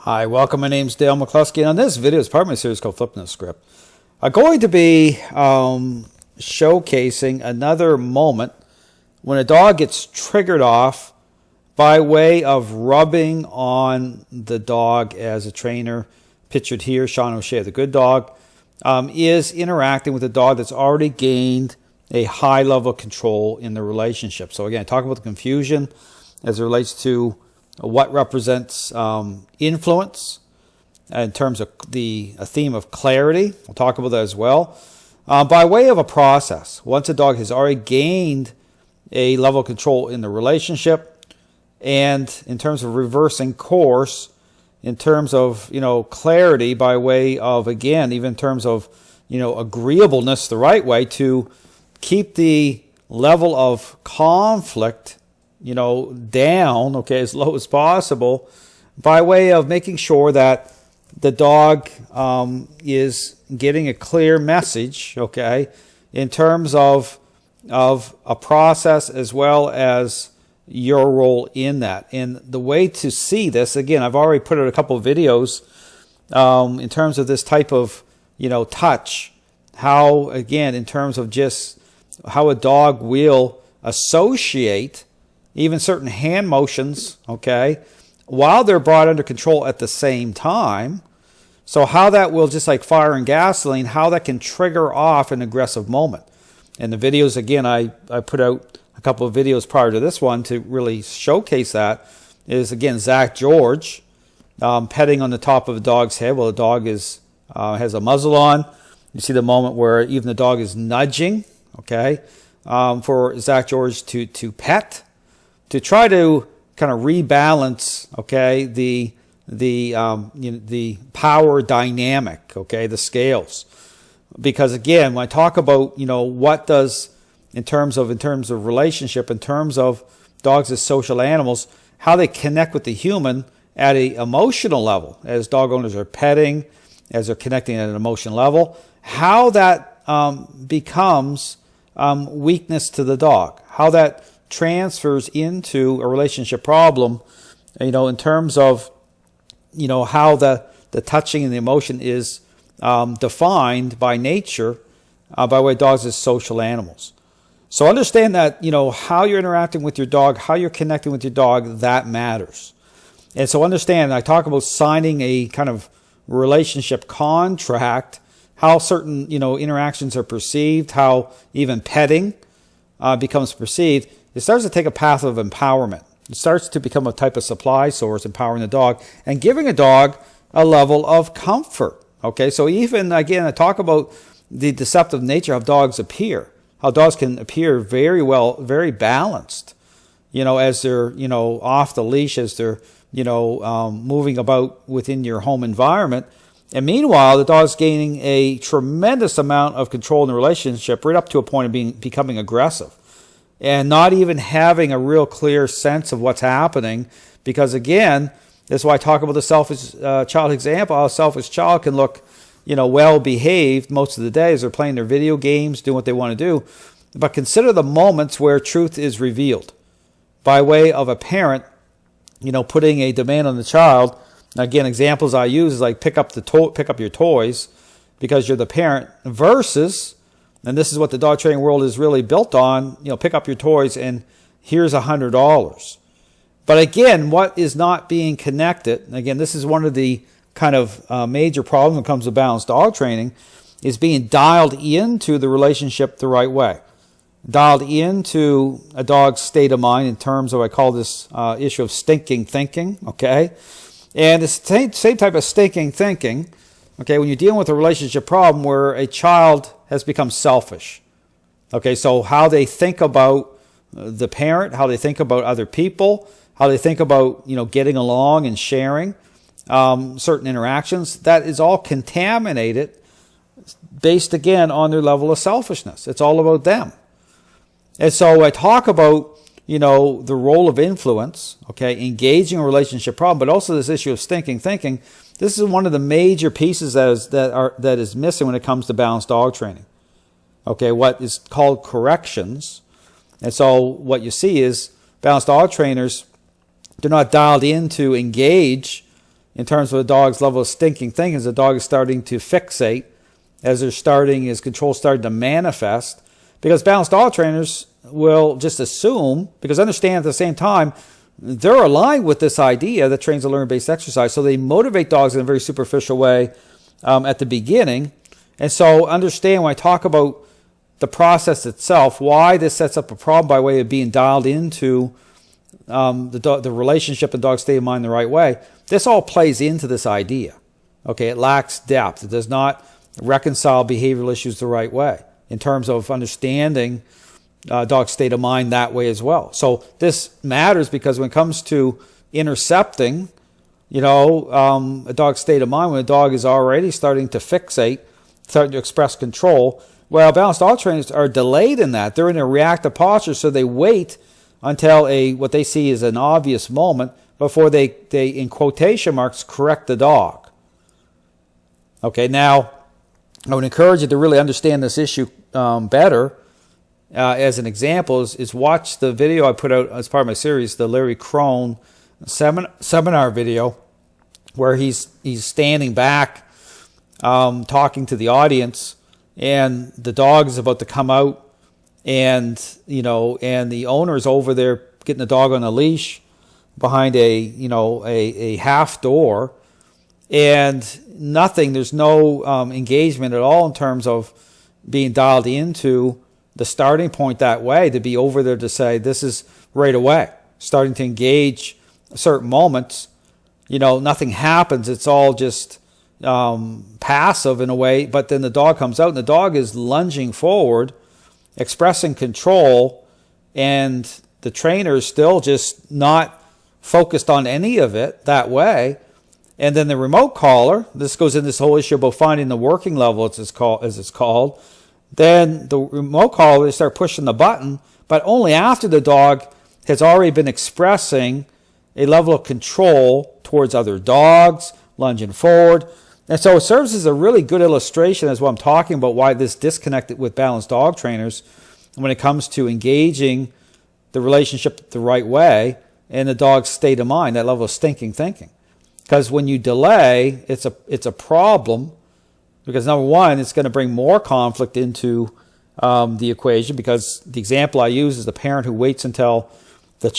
Hi, welcome. My name's Dale McCluskey, and on this video, it's part of my series called Flipping the Script. I'm going to be showcasing another moment when a dog gets triggered off by way of rubbing on the dog as a trainer, pictured here, Sean O'Shea, the good dog, is interacting with a dog that's already gained a high level of control in the relationship. So again, talk about the confusion as it relates to what represents influence in terms of a theme of clarity. We'll talk about that as well. By way of a process, once a dog has already gained a level of control in the relationship, and in terms of reversing course, in terms of clarity, by way of, again, even in terms of agreeableness, the right way to keep the level of conflict down, okay, as low as possible, by way of making sure that the dog is getting a clear message, okay, in terms of a process as well as your role in that. And the way to see this, again, I've already put out a couple of videos in terms of this type of touch, how, again, in terms of just how a dog will associate even certain hand motions, okay, while they're brought under control at the same time. So how that will, just like fire and gasoline, how that can trigger off an aggressive moment. And the videos, again, I put out a couple of videos prior to this one to really showcase that, is, again, Zach George petting on the top of a dog's head while the dog has a muzzle on. You see the moment where even the dog is nudging, okay, for Zach George to pet, to try to kind of rebalance, okay, the power dynamic, okay, the scales. Because again, when I talk about what does in terms of relationship, in terms of dogs as social animals, how they connect with the human at an emotional level, as dog owners are petting, as they're connecting at an emotional level, how that becomes weakness to the dog, how that transfers into a relationship problem, in terms of how the touching and the emotion is defined by nature, by way of dogs as social animals. So understand that how you're interacting with your dog, how you're connecting with your dog, that matters. And so understand, I talk about signing a kind of relationship contract, how certain interactions are perceived, how even petting becomes perceived. It starts to take a path of empowerment. It starts to become a type of supply source, empowering the dog and giving a dog a level of comfort. Okay, so even, again, I talk about the deceptive nature of how dogs appear, how dogs can appear very well, very balanced, as they're, off the leash, as they're, moving about within your home environment. And meanwhile, the dog's gaining a tremendous amount of control in the relationship, right up to a point of becoming aggressive, and not even having a real clear sense of what's happening. Because again, that's why I talk about the selfish child example, how a selfish child can look, well behaved most of the day as they're playing their video games, doing what they want to do. But consider the moments where truth is revealed by way of a parent, putting a demand on the child. Again, examples I use is like pick up your toys because you're the parent, versus, and this is what the dog training world is really built on, pick up your toys and here's $100. But again, what is not being connected, and again, this is one of the kind of major problems when it comes to balanced dog training, is being dialed into the relationship the right way. Dialed into a dog's state of mind in terms of, I call this issue of stinking thinking, okay? And it's the same type of stinking thinking, okay, when you're dealing with a relationship problem where a child has become selfish. Okay, so how they think about the parent, how they think about other people, how they think about, getting along and sharing certain interactions, that is all contaminated based, again, on their level of selfishness. It's all about them. And so I talk about, the role of influence, okay, engaging a relationship problem, but also this issue of stinking thinking. This is one of the major pieces that is missing when it comes to balanced dog training. Okay, what is called corrections. And so what you see is balanced dog trainers, they're not dialed in to engage in terms of a dog's level of stinking thinking, as the dog is starting to fixate, as control starting to manifest. Because balanced dog trainers will just assume, because understand at the same time, they're aligned with this idea that trains a learner-based exercise. So they motivate dogs in a very superficial way at the beginning. And so understand when I talk about the process itself, why this sets up a problem by way of being dialed into the relationship and dog state of mind the right way. This all plays into this idea. Okay, it lacks depth. It does not reconcile behavioral issues the right way in terms of understanding dog state of mind that way as well. So this matters because when it comes to intercepting, a dog's state of mind, when a dog is already starting to fixate, starting to express control, well, balanced dog trainers are delayed in that. They're in a reactive posture, so they wait until what they see is an obvious moment before they in quotation marks, correct the dog. Okay, now, I would encourage you to really understand this issue better. As an example, is watch the video I put out as part of my series, the Larry Crone seminar video, where he's standing back talking to the audience, and the dog is about to come out, and the owner's over there getting the dog on a leash behind a half door, and nothing. There's no engagement at all in terms of being dialed into the starting point that way, to be over there to say this is right away, starting to engage certain moments. Nothing happens. It's all just passive in a way, but then the dog comes out and the dog is lunging forward, expressing control, and the trainer is still just not focused on any of it that way. And then the remote collar, this goes into this whole issue about finding the working level, as it's called. Then the remote collar, they start pushing the button, but only after the dog has already been expressing a level of control towards other dogs, lunging forward. And so it serves as a really good illustration as what I'm talking about, why this disconnected with balanced dog trainers when it comes to engaging the relationship the right way and the dog's state of mind, that level of stinking thinking. Because when you delay, it's a problem, because number one, it's going to bring more conflict into the equation, because the example I use is the parent who waits until the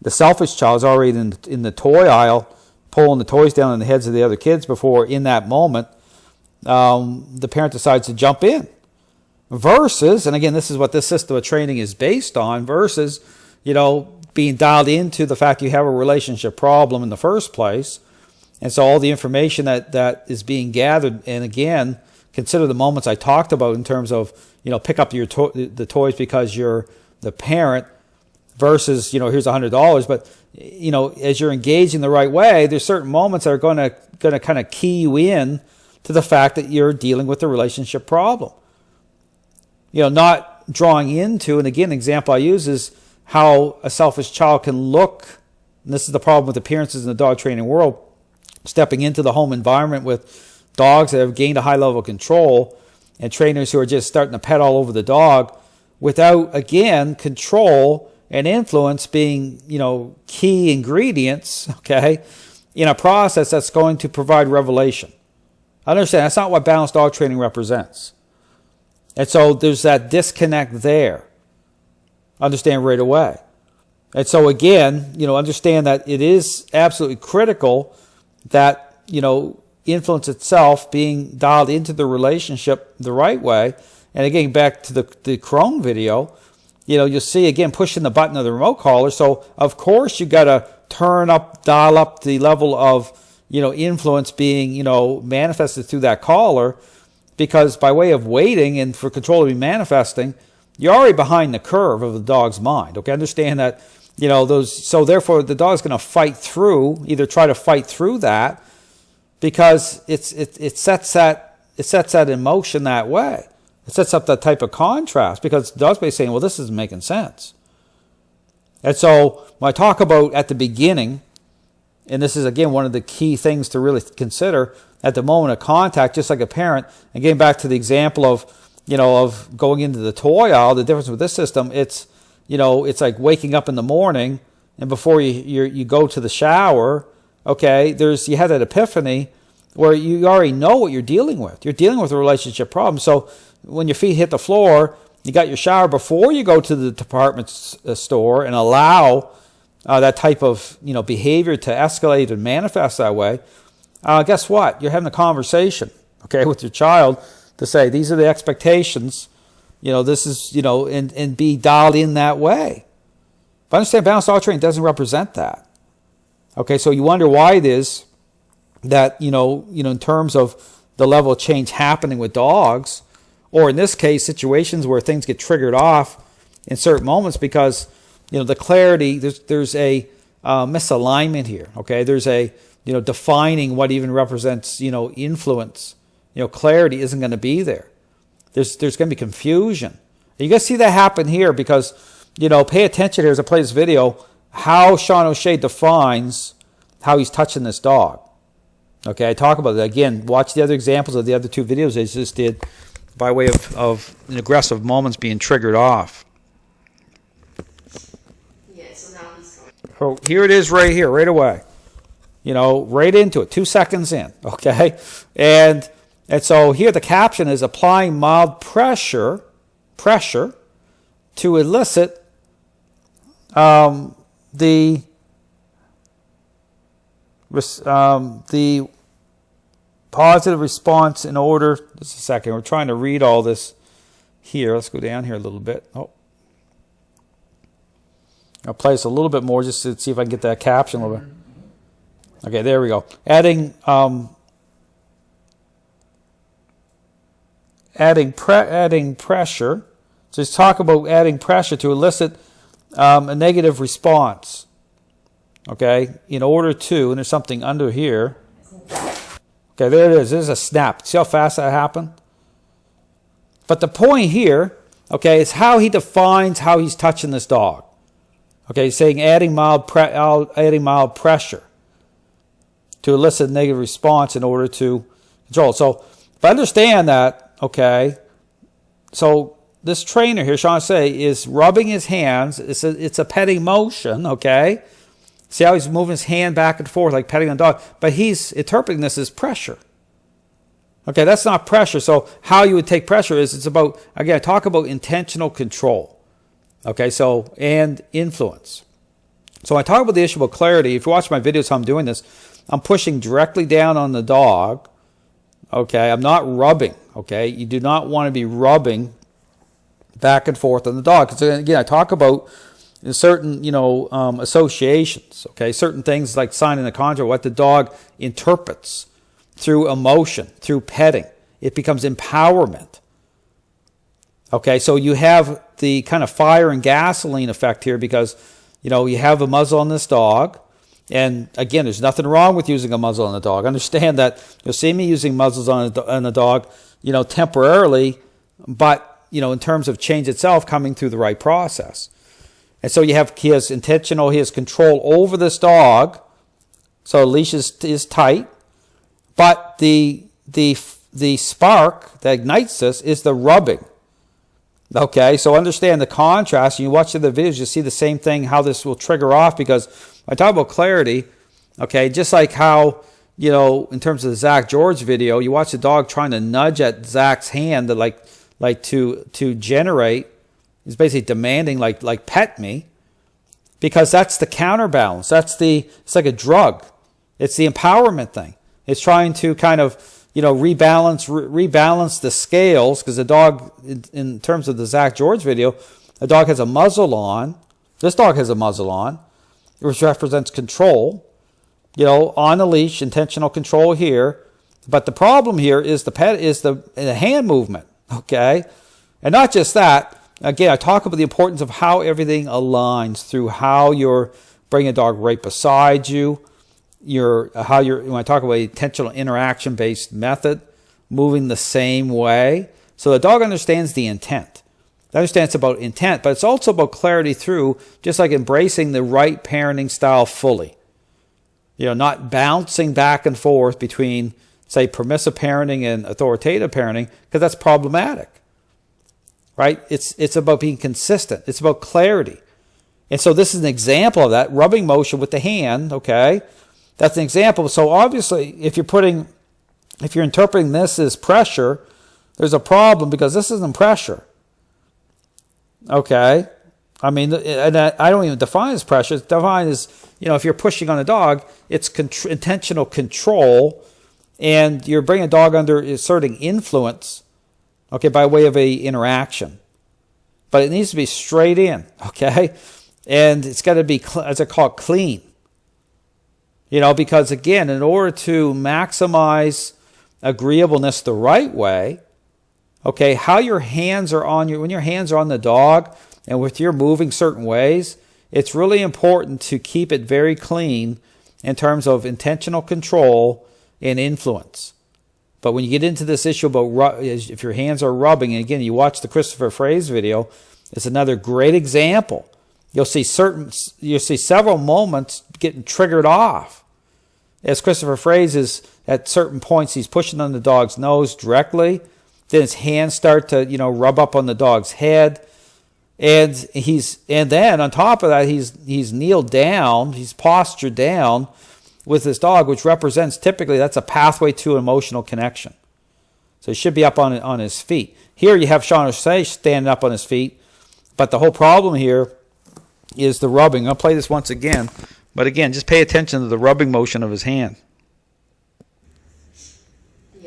selfish child is already in the toy aisle, pulling the toys down on the heads of the other kids before, in that moment, the parent decides to jump in. Versus, and again, this is what this system of training is based on, versus, being dialed into the fact you have a relationship problem in the first place. And so all the information that is being gathered, and again, consider the moments I talked about in terms of, pick up the toys because you're the parent, versus, here's $100. But, as you're engaging the right way, there's certain moments that are going to kind of key you in to the fact that you're dealing with a relationship problem. Not drawing into, and again, the example I use is how a selfish child can look, and this is the problem with appearances in the dog training world, stepping into the home environment with dogs that have gained a high level of control and trainers who are just starting to pet all over the dog without, again, control and influence being, key ingredients, okay, in a process that's going to provide revelation. Understand, that's not what balanced dog training represents. And so there's that disconnect there. Understand right away. And so again, understand that it is absolutely critical that, influence itself being dialed into the relationship the right way. And again, back to the Crone video, you'll see again pushing the button of the remote collar. So of course you got to dial up the level of, influence being, manifested through that collar, because by way of waiting and for control to be manifesting, you're already behind the curve of the dog's mind. Okay, understand that, so therefore the dog's going to fight through, either try to fight through that, because it sets that in motion that way. It sets up that type of contrast, because the dog's basically saying, well, this isn't making sense. And so when I talk about at the beginning, and this is again one of the key things to really consider at the moment of contact, just like a parent, and getting back to the example of, of going into the toy aisle, the difference with this system, it's like waking up in the morning, and before you go to the shower, okay, you had that epiphany where you already know what you're dealing with. You're dealing with a relationship problem. So when your feet hit the floor, you got your shower before you go to the department store and allow that type of behavior to escalate and manifest that way. Guess what? You're having a conversation, okay, with your child to say these are the expectations. This is and be dialed in that way. But understand, balanced dog training doesn't represent that. Okay, so you wonder why it is that in terms of the level of change happening with dogs, or in this case, situations where things get triggered off in certain moments because the clarity, there's a misalignment here. Okay, there's a defining what even represents influence. Clarity isn't going to be there. There's going to be confusion. You guys see that happen here because pay attention here as I play this video. How Sean O'Shea defines how he's touching this dog. Okay, I talk about it again. Watch the other examples of the other two videos I just did by way of aggressive moments being triggered off. Yeah, so now he's going. So here it is right here, right away. Right into it, 2 seconds in, okay? And so here the caption is applying mild pressure to elicit the positive response in order. Just a second. We're trying to read all this here. Let's go down here a little bit. Oh, I'll play this a little bit more just to see if I can get that caption a little bit. Okay, there we go. Adding pressure. So let's talk about adding pressure to elicit a negative response. Okay, in order to, and there's something under here. Okay, there it is. There's a snap. See how fast that happened? But the point here, okay, is how he defines how he's touching this dog. Okay, he's saying adding mild pressure to elicit a negative response in order to control. So, if I understand that, okay, so this trainer here, Sean O'Shea, is rubbing his hands. It's a petting motion, okay? See how he's moving his hand back and forth like petting a dog, but he's interpreting this as pressure. Okay, that's not pressure. So how you would take pressure is it's about, again, talk about intentional control. Okay, so, and influence. So when I talk about the issue about clarity, if you watch my videos how I'm doing this, I'm pushing directly down on the dog. Okay, I'm not rubbing. Okay, you do not want to be rubbing back and forth on the dog. Because again, I talk about certain, associations. Okay, certain things like signing the contract, what the dog interprets through emotion, through petting. It becomes empowerment. Okay, so you have the kind of fire and gasoline effect here because, you have a muzzle on this dog. And again, there's nothing wrong with using a muzzle on a dog. Understand that you'll see me using muzzles on a dog, temporarily, but, in terms of change itself coming through the right process. And so he has control over this dog. So the leash is tight, but the spark that ignites this is the rubbing. Okay, so understand the contrast. You watch the other videos, you see the same thing, how this will trigger off, because I talk about clarity, okay, just like how, in terms of the Zach George video, you watch the dog trying to nudge at Zach's hand to generate, he's basically demanding like pet me, because that's the counterbalance. It's like a drug. It's the empowerment thing. It's trying to kind of, rebalance the scales, because the dog, in terms of the Zach George video, the dog has a muzzle on. This dog has a muzzle on, which represents control, on the leash, intentional control here. But the problem here is the hand movement, okay? And not just that. Again, I talk about the importance of how everything aligns through how you're bringing a dog right beside you, when I talk about intentional interaction-based method, moving the same way. So the dog understands the intent. It understands it's about intent, but it's also about clarity through, just like embracing the right parenting style fully. Not bouncing back and forth between, say, permissive parenting and authoritative parenting, because that's problematic. Right? It's about being consistent. It's about clarity. And so this is an example of that, rubbing motion with the hand, okay? That's an example. So obviously, if you're interpreting this as pressure, there's a problem because this isn't pressure. Okay? I mean, and I don't even define it as pressure. It's defined as, if you're pushing on a dog, it's intentional control, and you're bringing a dog under exerting influence, okay, by way of a interaction. But it needs to be straight in, okay? And it's got to be, as I call it, clean. Because again, in order to maximize agreeableness the right way, okay, how your hands are when your hands are on the dog and with your moving certain ways, it's really important to keep it very clean in terms of intentional control and influence. But when you get into this issue about if your hands are rubbing, and again, you watch the Christopher Fraze video, it's another great example. You'll see several moments getting triggered off. As Christopher Fraze is at certain points, he's pushing on the dog's nose directly. Then his hands start to, rub up on the dog's head. And then on top of that, he's kneeled down, he's postured down with his dog, which represents typically that's a pathway to emotional connection. So he should be up on his feet. Here you have Sean O'Shea standing up on his feet, but the whole problem here is the rubbing. I'll play this once again, but again, just pay attention to the rubbing motion of his hand.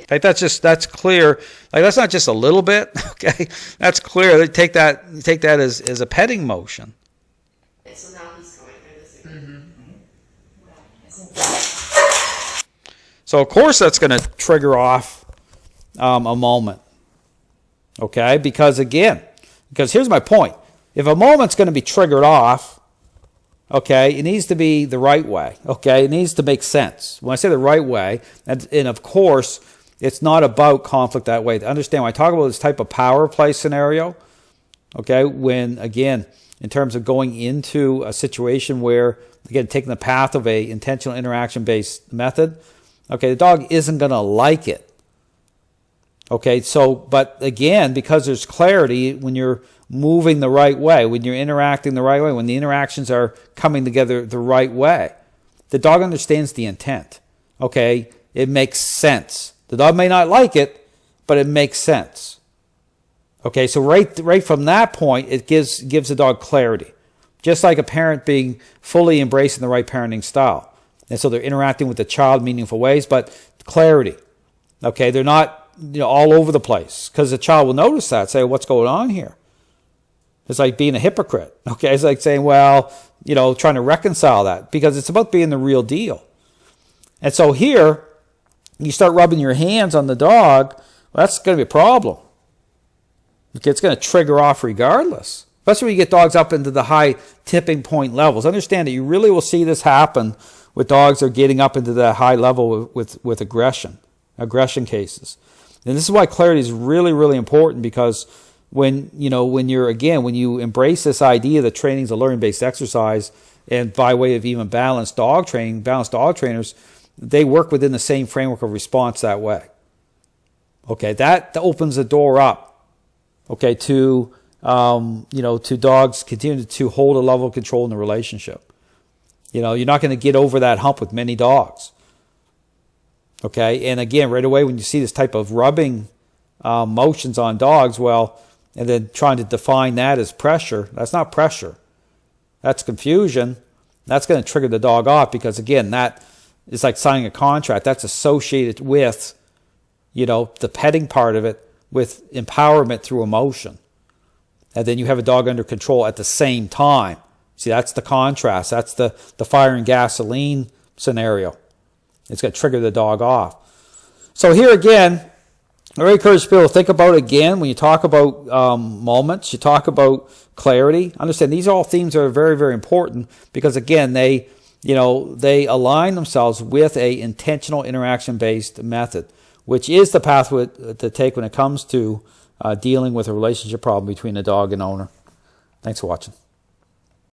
Like that's clear. Like that's not just a little bit, okay? That's clear. They take that as a petting motion. So now he's going through this again. So of course that's going to trigger off a moment, okay? Because here's my point. If a moment's going to be triggered off, okay, it needs to be the right way, okay? It needs to make sense. When I say the right way, and of course, it's not about conflict that way. Understand, when I talk about this type of power play scenario, okay, when, again, in terms of going into a situation where, again, taking the path of a intentional interaction-based method, okay, the dog isn't going to like it. Okay, so, but again, because there's clarity when you're moving the right way, when you're interacting the right way, when the interactions are coming together the right way, the dog understands the intent. Okay, it makes sense. The dog may not like it, but it makes sense. Okay, so right from that point, it gives the dog clarity. Just like a parent being fully embracing the right parenting style. And so they're interacting with the child in meaningful ways, but clarity. Okay, they're not all over the place, because the child will notice that, say, what's going on here? It's like being a hypocrite. Okay, it's like saying, well, trying to reconcile that, because it's about being the real deal. And so here, you start rubbing your hands on the dog, well, that's going to be a problem. Okay, it's going to trigger off regardless. Especially when you get dogs up into the high tipping point levels. Understand that you really will see this happen with dogs that are getting up into that high level with aggression cases. And this is why clarity is really, really important, because when you embrace this idea that training is a learning-based exercise, and by way of even balanced dog trainers, they work within the same framework of response that way. Okay, that opens the door up, okay, to dogs continue to hold a level of control in the relationship. You're not going to get over that hump with many dogs. Okay, and again, right away when you see this type of rubbing motions on dogs, and then trying to define that as pressure, that's not pressure. That's confusion. That's going to trigger the dog off, because again, that is like signing a contract. That's associated with, the petting part of it, with empowerment through emotion. And then you have a dog under control at the same time. See, that's the contrast. That's the fire and gasoline scenario. It's going to trigger the dog off. So here again, I really encourage people to think about it again. When you talk about moments, you talk about clarity. Understand these are all themes that are very, very important, because again, they align themselves with a intentional interaction-based method, which is the pathway to take when it comes to dealing with a relationship problem between a dog and owner. Thanks for watching.